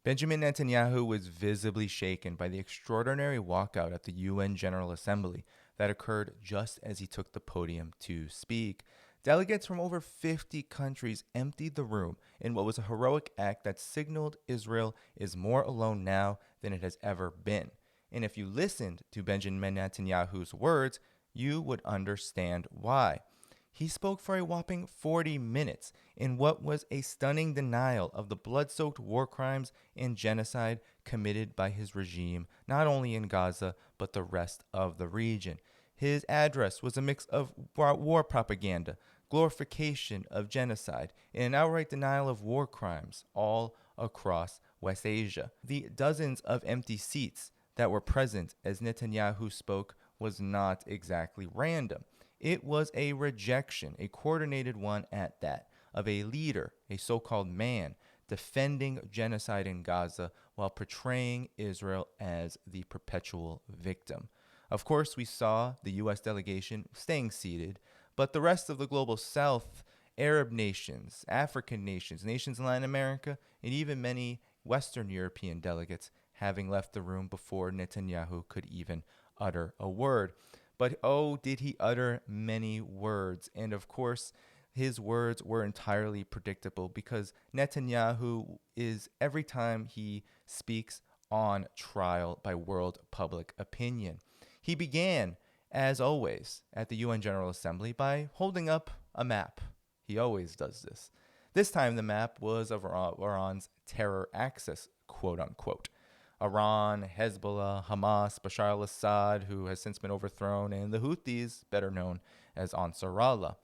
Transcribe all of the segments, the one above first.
Benjamin Netanyahu was visibly shaken by the extraordinary walkout at the UN General Assembly that occurred just as he took the podium to speak. Delegates from over 50 countries emptied the room in what was a heroic act that signaled Israel is more alone now than it has ever been. And if you listened to Benjamin Netanyahu's words, you would understand why. He spoke for a whopping 40 minutes in what was a stunning denial of the blood-soaked war crimes and genocide committed by his regime, not only in Gaza, but the rest of the region. His address was a mix of war propaganda, glorification of genocide, and an outright denial of war crimes all across West Asia. The dozens of empty seats that were present as Netanyahu spoke was not exactly random. It was a rejection, a coordinated one at that, of a leader, a so-called man, defending genocide in Gaza while portraying Israel as the perpetual victim. Of course, we saw the U.S. delegation staying seated, but the rest of the global south, Arab nations, African nations, nations in Latin America, and even many Western European delegates having left the room before Netanyahu could even utter a word. But oh, did he utter many words. And of course, his words were entirely predictable because Netanyahu is, every time he speaks, on trial by world public opinion. He began, as always, at the UN General Assembly by holding up a map. He always does this. This time the map was of Iran's terror axis, quote unquote. Iran, Hezbollah, Hamas, Bashar al-Assad, who has since been overthrown, and the Houthis, better known as Ansar Allah.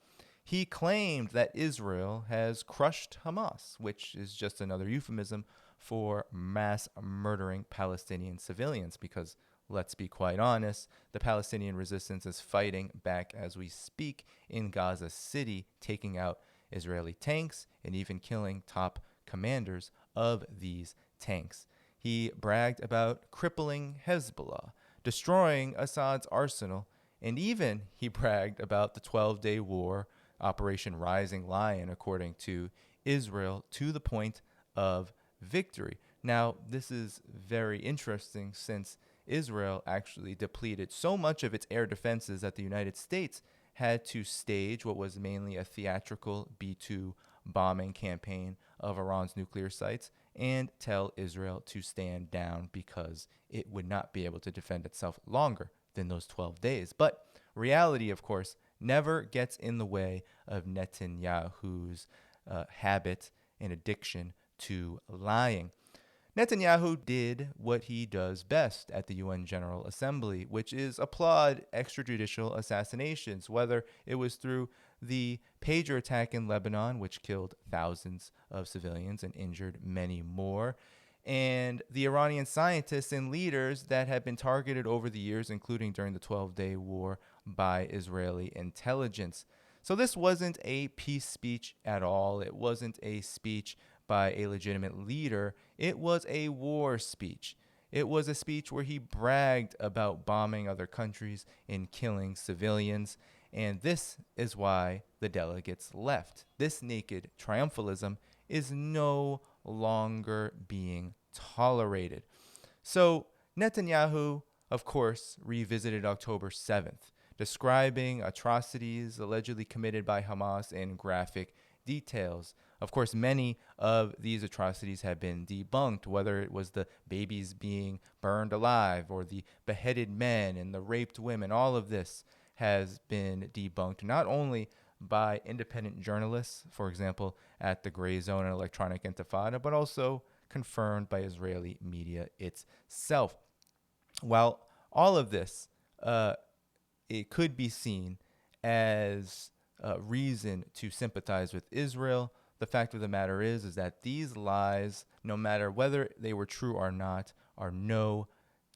He claimed that Israel has crushed Hamas, which is just another euphemism for mass murdering Palestinian civilians, because let's be quite honest, the Palestinian resistance is fighting back as we speak in Gaza City, taking out Israeli tanks and even killing top commanders of these tanks. He bragged about crippling Hezbollah, destroying Assad's arsenal, and even he bragged about the 12-day war, Operation Rising Lion, according to Israel, to the point of victory. Now, this is very interesting since Israel actually depleted so much of its air defenses that the United States had to stage what was mainly a theatrical B-2 bombing campaign of Iran's nuclear sites and tell Israel to stand down because it would not be able to defend itself longer than those 12 days. But reality, of course, never gets in the way of Netanyahu's habit and addiction to lying. Netanyahu did what he does best at the UN General Assembly, which is applaud extrajudicial assassinations, whether it was through the pager attack in Lebanon, which killed thousands of civilians and injured many more, and the Iranian scientists and leaders that had been targeted over the years, including during the 12-day war, by Israeli intelligence. So this wasn't a peace speech at all. It wasn't a speech by a legitimate leader. It was a war speech. It was a speech where he bragged about bombing other countries and killing civilians. And this is why the delegates left. This naked triumphalism is no longer being tolerated. So Netanyahu, of course, revisited October 7th, describing atrocities allegedly committed by Hamas in graphic details. Of course, many of these atrocities have been debunked, whether it was the babies being burned alive or the beheaded men and the raped women. All of this has been debunked, not only by independent journalists, for example, at the Gray Zone and Electronic Intifada, but also confirmed by Israeli media itself. While all of this, it could be seen as reason to sympathize with Israel, the fact of the matter is that these lies, no matter whether they were true or not, are no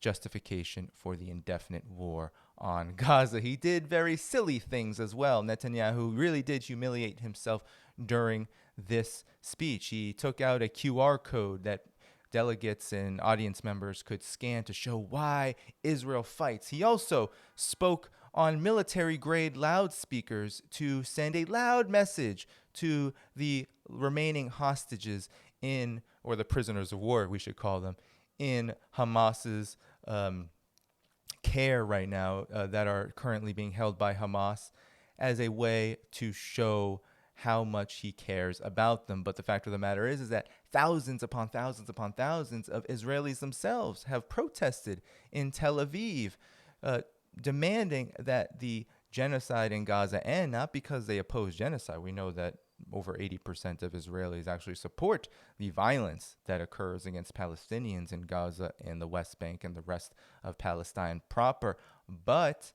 justification for the indefinite war on Gaza. He did very silly things as well. Netanyahu really did humiliate himself during this speech. He took out a QR code that delegates and audience members could scan to show why Israel fights. He also spoke on military-grade loudspeakers to send a loud message to the remaining hostages or the prisoners of war, we should call them, in Hamas's care right now, that are currently being held by Hamas, as a way to show how much he cares about them. But the fact of the matter is that thousands upon thousands upon thousands of Israelis themselves have protested in Tel Aviv, demanding that the genocide in Gaza end, not because they oppose genocide. We know that over 80% of Israelis actually support the violence that occurs against Palestinians in Gaza and the West Bank and the rest of Palestine proper. But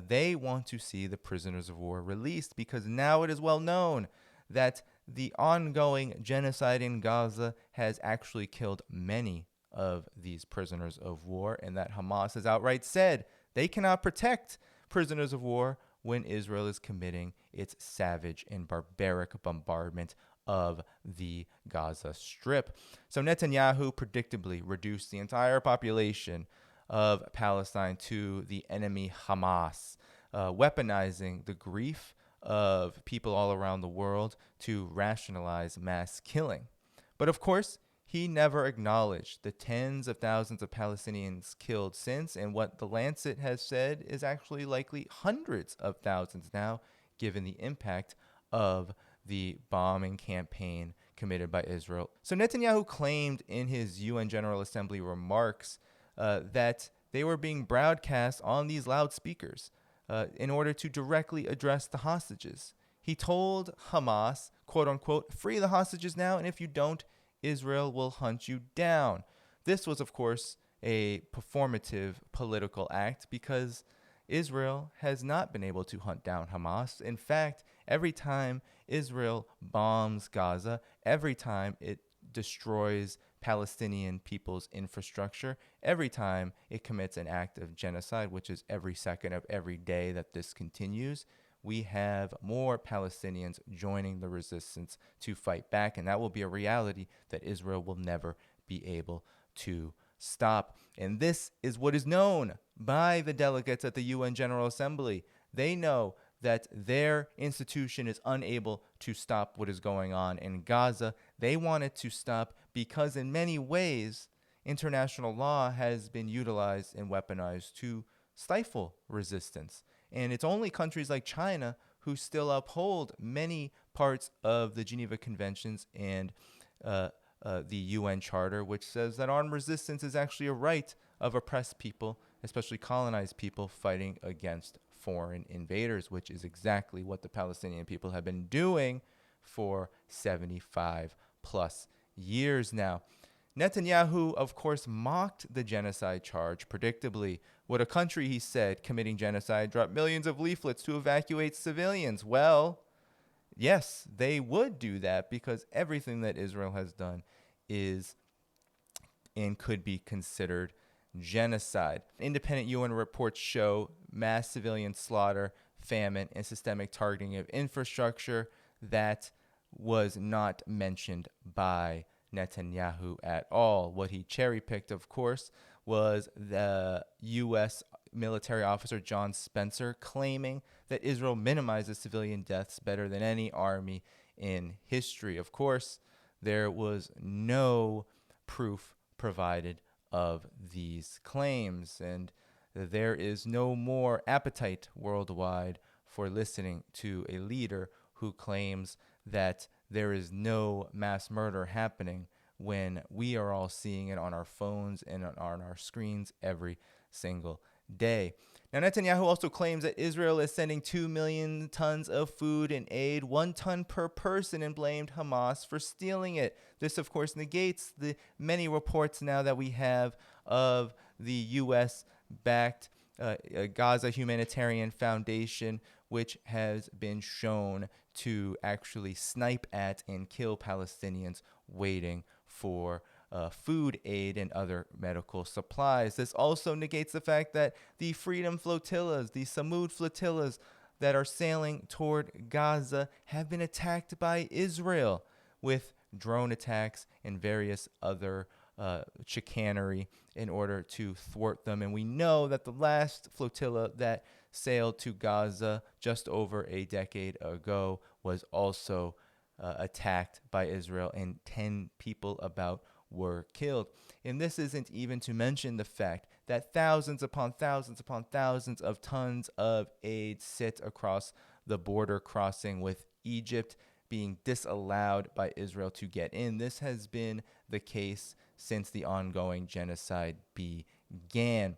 they want to see the prisoners of war released, because now it is well known that the ongoing genocide in Gaza has actually killed many of these prisoners of war, and that Hamas has outright said they cannot protect prisoners of war when Israel is committing its savage and barbaric bombardment of the Gaza Strip. So Netanyahu predictably reduced the entire population of Palestine to the enemy Hamas, weaponizing the grief of people all around the world to rationalize mass killing. But of course, he never acknowledged the tens of thousands of Palestinians killed since, and what The Lancet has said is actually likely hundreds of thousands now, given the impact of the bombing campaign committed by Israel. So Netanyahu claimed in his UN General Assembly remarks that they were being broadcast on these loudspeakers in order to directly address the hostages. He told Hamas, quote unquote, "Free the hostages now, and if you don't, Israel will hunt you down." This was, of course, a performative political act, because Israel has not been able to hunt down Hamas. In fact, every time Israel bombs Gaza, every time it destroys Palestinian people's infrastructure, every time it commits an act of genocide, which is every second of every day that this continues, we have more Palestinians joining the resistance to fight back. And that will be a reality that Israel will never be able to stop. And this is what is known by the delegates at the UN General Assembly. They know that their institution is unable to stop what is going on in Gaza. They want it to stop because in many ways, international law has been utilized and weaponized to stifle resistance. And it's only countries like China who still uphold many parts of the Geneva Conventions and the UN Charter, which says that armed resistance is actually a right of oppressed people, especially colonized people, fighting against foreign invaders, which is exactly what the Palestinian people have been doing for 75 plus years now. Netanyahu, of course, mocked the genocide charge. Predictably, would a country, he said, committing genocide drop millions of leaflets to evacuate civilians? Well, yes, they would do that, because everything that Israel has done is and could be considered genocide. Independent UN reports show mass civilian slaughter, famine, and systemic targeting of infrastructure. That was not mentioned by Netanyahu at all. What he cherry-picked, of course, was the U.S. military officer John Spencer claiming that Israel minimizes civilian deaths better than any army in history. Of course, there was no proof provided of these claims, and there is no more appetite worldwide for listening to a leader who claims that there is no mass murder happening when we are all seeing it on our phones and on our screens every single day. Now, Netanyahu also claims that Israel is sending 2 million tons of food and aid, 1 ton per person, and blamed Hamas for stealing it. This, of course, negates the many reports now that we have of the U.S.-backed Gaza Humanitarian Foundation, which has been shown to actually snipe at and kill Palestinians waiting for food aid and other medical supplies. This also negates the fact that the Freedom Flotillas, the Samud flotillas that are sailing toward Gaza have been attacked by Israel with drone attacks and various other chicanery in order to thwart them. And we know that the last flotilla that sailed to Gaza just over a decade ago was also attacked by Israel, and 10 people about were killed. And this isn't even to mention the fact that thousands upon thousands upon thousands of tons of aid sit across the border crossing, with Egypt being disallowed by Israel to get in. This has been the case since the ongoing genocide began.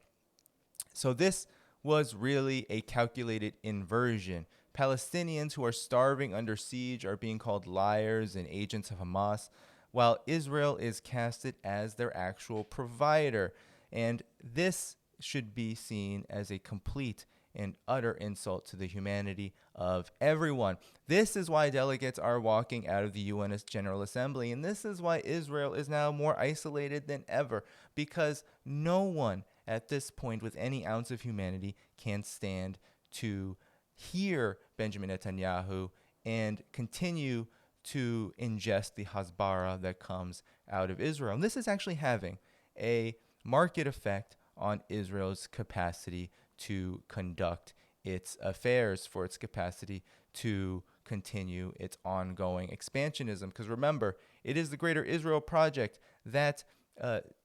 So this was really a calculated inversion. Palestinians who are starving under siege are being called liars and agents of Hamas, while Israel is casted as their actual provider. And this should be seen as a complete and utter insult to the humanity of everyone. This is why delegates are walking out of the UN General Assembly, and this is why Israel is now more isolated than ever, because no one at this point with any ounce of humanity can stand to hear Benjamin Netanyahu and continue to ingest the hasbara that comes out of Israel. And this is actually having a market effect on Israel's capacity to conduct its affairs, for its capacity to continue its ongoing expansionism. Because remember, it is the Greater Israel Project that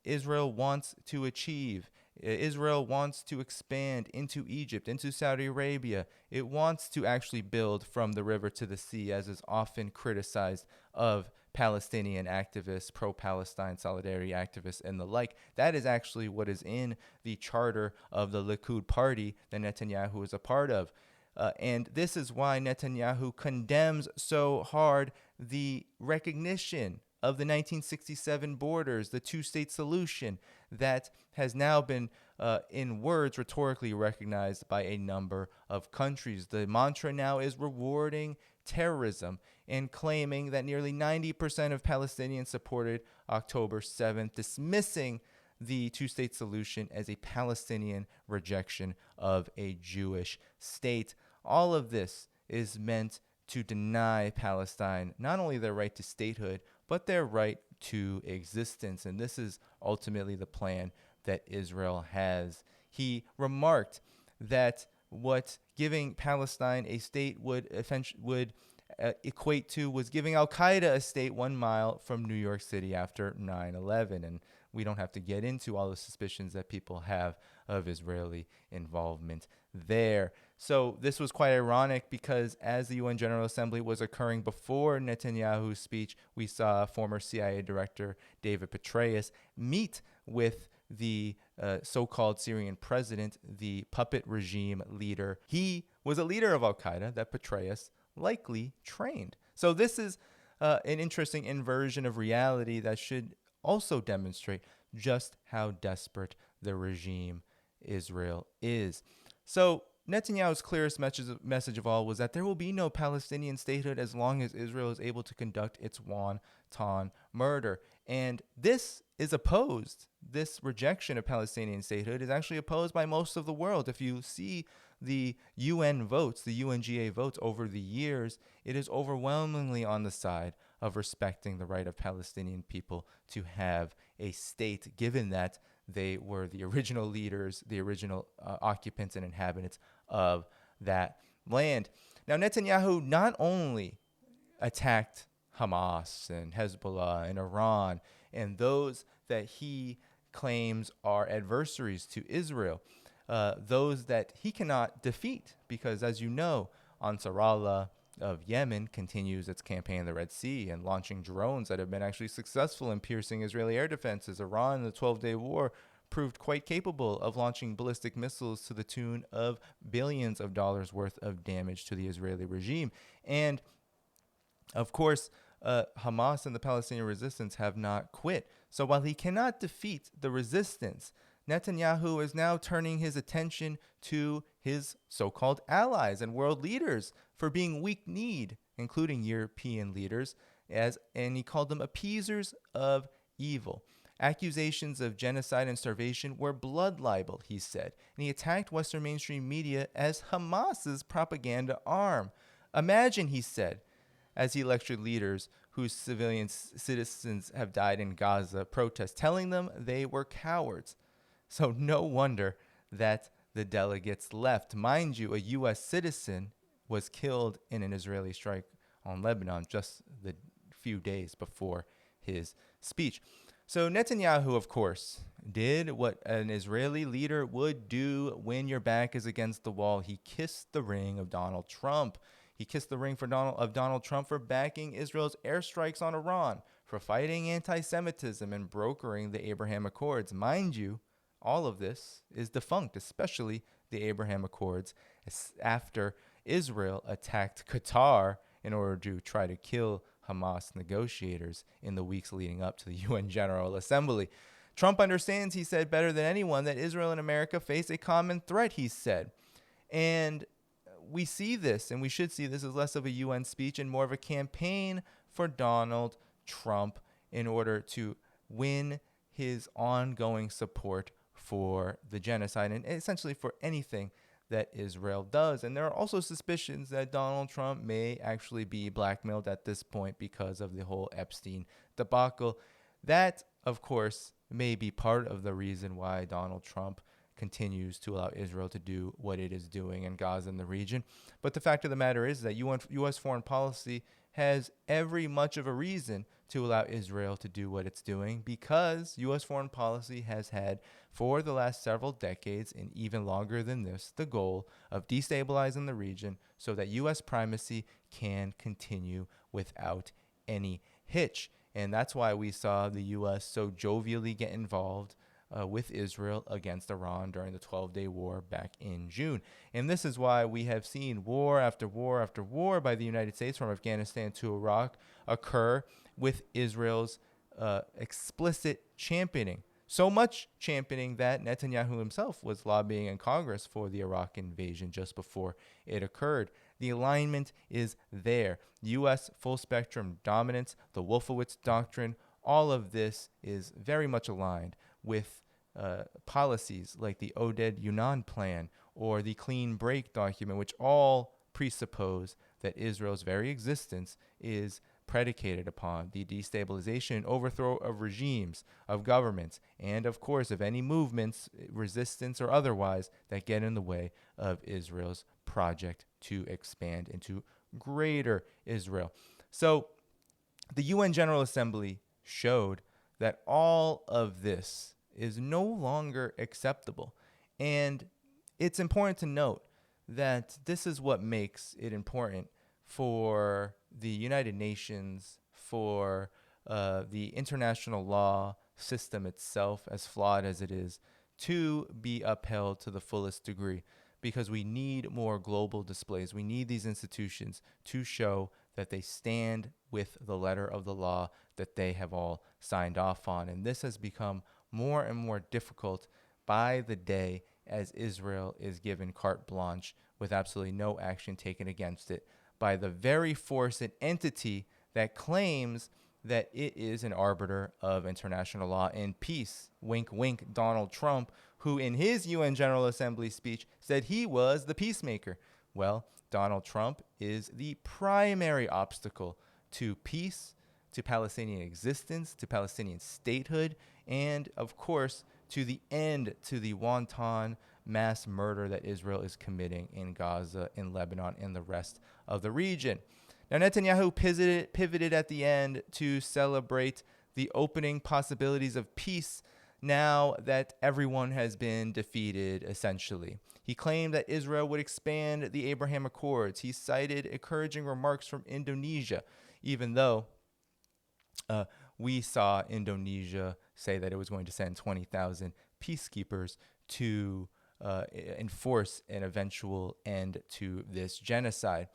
Israel wants to achieve. Israel wants to expand into Egypt, into Saudi Arabia. It wants to actually build from the river to the sea, as is often criticized of Palestinian activists, pro-Palestine solidarity activists, and the like. That is actually what is in the charter of the Likud party that Netanyahu is a part of. And this is why Netanyahu condemns so hard the recognition of the 1967 borders, the two-state solution that has now been, in words, rhetorically recognized by a number of countries. The mantra now is rewarding terrorism and claiming that nearly 90% of Palestinians supported October 7th, dismissing the two-state solution as a Palestinian rejection of a Jewish state. All of this is meant to deny Palestine not only their right to statehood, but their right to existence. And this is ultimately the plan that Israel has. He remarked that what giving Palestine a state would equate to was giving Al-Qaeda a state 1 mile from New York City after 9/11. And we don't have to get into all the suspicions that people have of Israeli involvement there. So this was quite ironic, because as the UN General Assembly was occurring before Netanyahu's speech, we saw former CIA Director David Petraeus meet with the so-called Syrian president, the puppet regime leader. He was a leader of Al-Qaeda that Petraeus likely trained. So this is an interesting inversion of reality that should also demonstrate just how desperate the regime Israel is. So Netanyahu's clearest message of all was that there will be no Palestinian statehood as long as Israel is able to conduct its wanton murder. And this is opposed. This rejection of Palestinian statehood is actually opposed by most of the world. If you see the UN votes, the UNGA votes over the years, it is overwhelmingly on the side of respecting the right of Palestinian people to have a state, given that they were the original leaders, the original occupants and inhabitants of that land. Now, Netanyahu not only attacked Hamas and Hezbollah and Iran and those that he claims are adversaries to Israel, those that he cannot defeat, because, as you know, Ansar Allah of Yemen continues its campaign in the Red Sea and launching drones that have been actually successful in piercing Israeli air defenses. Iran in the 12-day war proved quite capable of launching ballistic missiles to the tune of billions of dollars worth of damage to the Israeli regime. And, of course, Hamas and the Palestinian resistance have not quit. So while he cannot defeat the resistance, Netanyahu is now turning his attention to his so-called allies and world leaders for being weak-kneed, including European leaders, and he called them appeasers of evil. Accusations of genocide and starvation were blood libel, he said, and he attacked Western mainstream media as Hamas's propaganda arm. Imagine, he said, as he lectured leaders whose citizens have died in Gaza protests, telling them they were cowards. So no wonder that the delegates left. Mind you, a U.S. citizen was killed in an Israeli strike on Lebanon just the few days before his speech. So Netanyahu, of course, did what an Israeli leader would do when your back is against the wall. He kissed the ring of Donald Trump. He kissed the ring of Donald Trump for backing Israel's airstrikes on Iran, for fighting anti-Semitism and brokering the Abraham Accords. Mind you, all of this is defunct, especially the Abraham Accords, after Israel attacked Qatar in order to try to kill Hamas negotiators in the weeks leading up to the UN General Assembly. Trump understands, he said, better than anyone that Israel and America face a common threat, he said. And we see this, and we should see this as less of a UN speech and more of a campaign for Donald Trump in order to win his ongoing support for the genocide and essentially for anything that Israel does. And there are also suspicions that Donald Trump may actually be blackmailed at this point because of the whole Epstein debacle. That, of course, may be part of the reason why Donald Trump continues to allow Israel to do what it is doing in Gaza and the region. But the fact of the matter is that U.S. foreign policy has every much of a reason to allow Israel to do what it's doing, because U.S. foreign policy has had for the last several decades, and even longer than this, the goal of destabilizing the region so that U.S. primacy can continue without any hitch. And that's why we saw the U.S. so jovially get involved with Israel against Iran during the 12-day war back in June. And this is why we have seen war after war after war by the United States from Afghanistan to Iraq occur with Israel's explicit championing. So much championing that Netanyahu himself was lobbying in Congress for the Iraq invasion just before it occurred. The alignment is there. U.S. full-spectrum dominance, the Wolfowitz Doctrine, all of this is very much aligned with policies like the Oded Yunan Plan or the Clean Break document, which all presuppose that Israel's very existence is predicated upon the destabilization and overthrow of regimes, of governments, and of course of any movements, resistance or otherwise, that get in the way of Israel's project to expand into greater Israel. So the UN General Assembly showed that all of this is no longer acceptable. And it's important to note that this is what makes it important for the United Nations, for the international law system itself, as flawed as it is, to be upheld to the fullest degree, because we need more global displays. We need these institutions to show that they stand with the letter of the law that they have all signed off on. And this has become more and more difficult by the day as Israel is given carte blanche with absolutely no action taken against it by the very force and entity that claims that it is an arbiter of international law and peace. Wink, wink, Donald Trump, who in his UN General Assembly speech said he was the peacemaker. Well, Donald Trump is the primary obstacle to peace, to Palestinian existence, to Palestinian statehood, and, of course, to the end to the wanton mass murder that Israel is committing in Gaza, in Lebanon, and the rest of the region. Now, Netanyahu pivoted at the end to celebrate the opening possibilities of peace now that everyone has been defeated, essentially. He claimed that Israel would expand the Abraham Accords. He cited encouraging remarks from Indonesia, even though we saw Indonesia say that it was going to send 20,000 peacekeepers to enforce an eventual end to this genocide.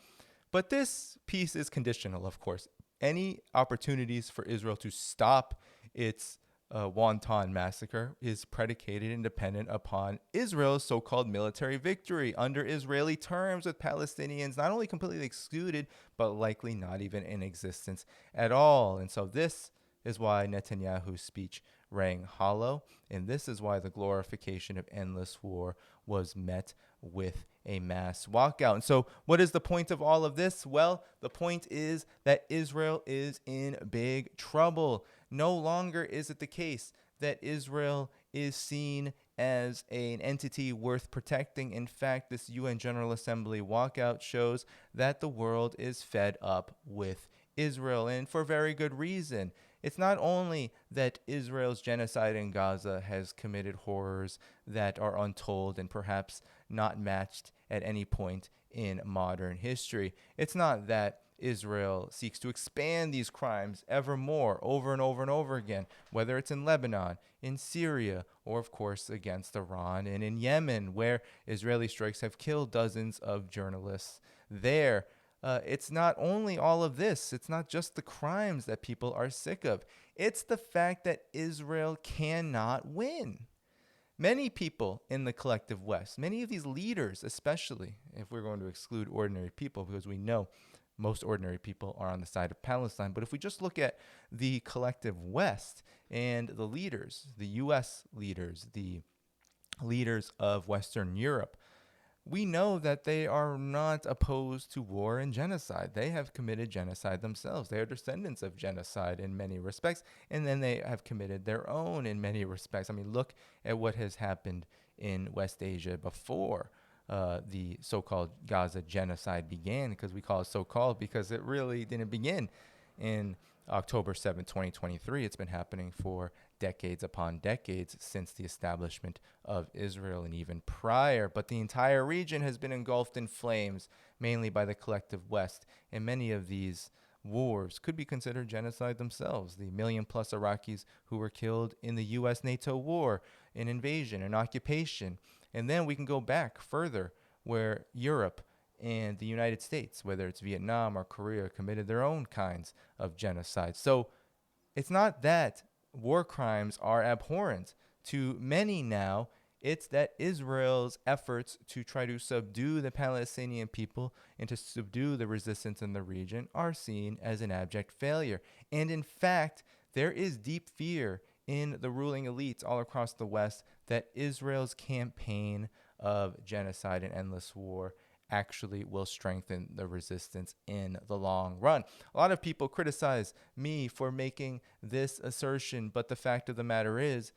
But this peace is conditional, of course. Any opportunities for Israel to stop its wanton massacre is predicated and dependent upon Israel's so-called military victory under Israeli terms, with Palestinians not only completely excluded, but likely not even in existence at all. And so this is why Netanyahu's speech rang hollow, and this is why the glorification of endless war was met with a mass walkout. And so what is the point of all of this? Well, the point is that Israel is in big trouble. No longer is it the case that Israel is seen as an entity worth protecting. In fact, this UN General Assembly walkout shows that the world is fed up with Israel, and for very good reason. It's not only that Israel's genocide in Gaza has committed horrors that are untold and perhaps not matched at any point in modern history. It's not that Israel seeks to expand these crimes ever more, over and over and over again, whether it's in Lebanon, in Syria, or of course against Iran and in Yemen, where Israeli strikes have killed dozens of journalists there. It's not only all of this, it's not just the crimes that people are sick of, it's the fact that Israel cannot win. Many people in the collective West, many of these leaders, especially if we're going to exclude ordinary people, because we know most ordinary people are on the side of Palestine. But if we just look at the collective West and the leaders, the US leaders, the leaders of Western Europe, we know that they are not opposed to war and genocide. They have committed genocide themselves. They are descendants of genocide in many respects, and then they have committed their own in many respects. I mean, look at what has happened in West Asia before the so-called Gaza genocide began, because we call it so-called because it really didn't begin in October 7, 2023. It's been happening for decades upon decades since the establishment of Israel and even prior. But the entire region has been engulfed in flames, mainly by the collective West. And many of these wars could be considered genocide themselves. The million-plus Iraqis who were killed in the U.S.-NATO war, an invasion, an occupation. And then we can go back further, where Europe and the United States, whether it's Vietnam or Korea, committed their own kinds of genocide. So it's not that war crimes are abhorrent to many now. It's that Israel's efforts to try to subdue the Palestinian people and to subdue the resistance in the region are seen as an abject failure. And in fact, there is deep fear in the ruling elites all across the West that Israel's campaign of genocide and endless war actually will strengthen the resistance in the long run. A lot of people criticize me for making this assertion, but the fact of the matter is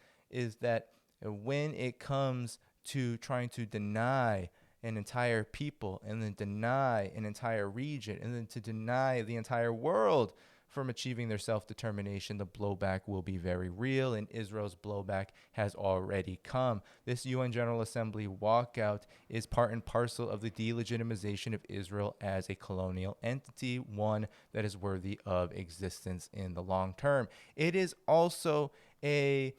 that when it comes to trying to deny an entire people and then deny an entire region and then to deny the entire world from achieving their self-determination, the blowback will be very real, and Israel's blowback has already come. This UN General Assembly walkout is part and parcel of the delegitimization of Israel as a colonial entity, one that is worthy of existence in the long term. It is also an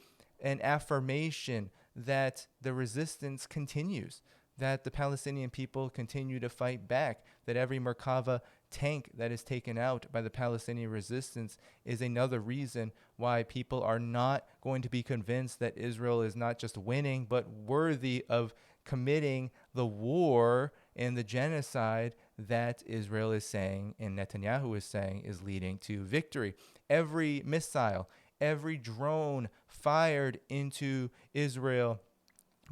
affirmation that the resistance continues, that the Palestinian people continue to fight back, that every Merkava tank that is taken out by the Palestinian resistance is another reason why people are not going to be convinced that Israel is not just winning, but worthy of committing the war and the genocide that Israel is saying and Netanyahu is saying is leading to victory. Every missile, every drone fired into Israel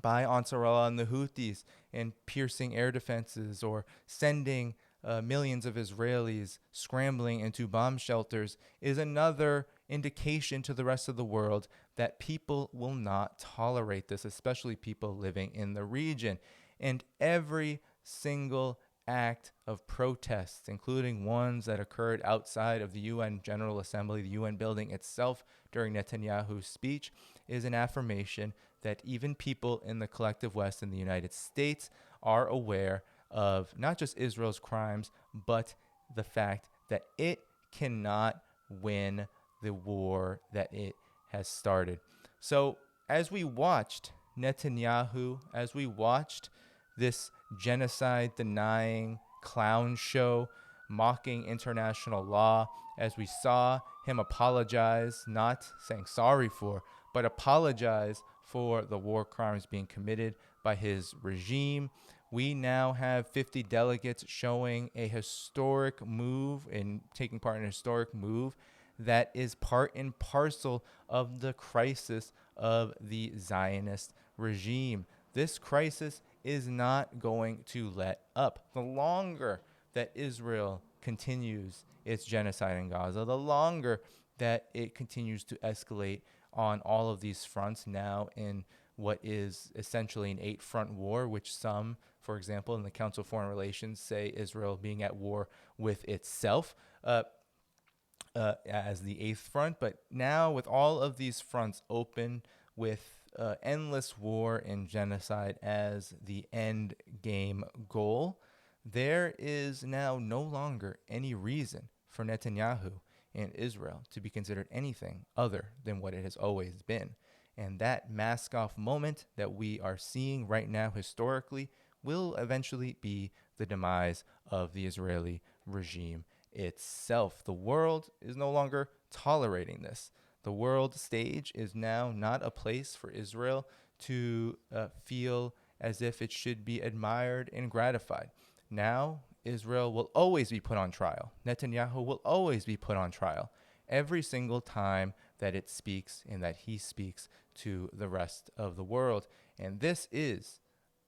by Ansar Allah and the Houthis and piercing air defenses or sending millions of Israelis scrambling into bomb shelters is another indication to the rest of the world that people will not tolerate this, especially people living in the region. And every single act of protests, including ones that occurred outside of the UN General Assembly, the UN building itself during Netanyahu's speech, is an affirmation that even people in the collective West in the United States are aware of not just Israel's crimes, but the fact that it cannot win the war that it has started. So as we watched Netanyahu, as we watched this genocide-denying clown show mocking international law, as we saw him apologize, not saying sorry for, but apologize for the war crimes being committed by his regime, we now have 50 delegates showing a historic move and taking part in a historic move that is part and parcel of the crisis of the Zionist regime. This crisis is not going to let up. The longer that Israel continues its genocide in Gaza, the longer that it continues to escalate on all of these fronts now in what is essentially an 8-front war, which some, for example, in the Council of Foreign Relations, say Israel being at war with itself as the 8th front. But now, with all of these fronts open, with endless war and genocide as the end game goal, there is now no longer any reason for Netanyahu and Israel to be considered anything other than what it has always been. And that mask-off moment that we are seeing right now historically will eventually be the demise of the Israeli regime itself. The world is no longer tolerating this. The world stage is now not a place for Israel to feel as if it should be admired and gratified. Now, Israel will always be put on trial. Netanyahu will always be put on trial every single time that it speaks and that he speaks to the rest of the world. And this is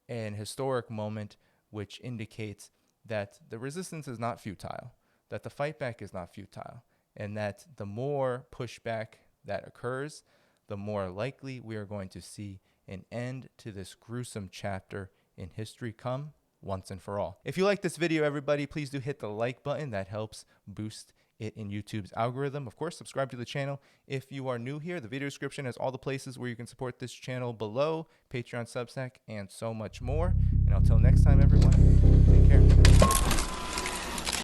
an historic moment which indicates that the resistance is not futile, that the fight back is not futile, and that the more pushback that occurs, the more likely we are going to see an end to this gruesome chapter in history come once and for all. If you like this video, everybody, please do hit the like button. That helps boost it in YouTube's algorithm. Of course, subscribe to the channel if you are new here. The video description has all the places where you can support this channel below: Patreon, Substack, and so much more. And until next time, everyone, take care.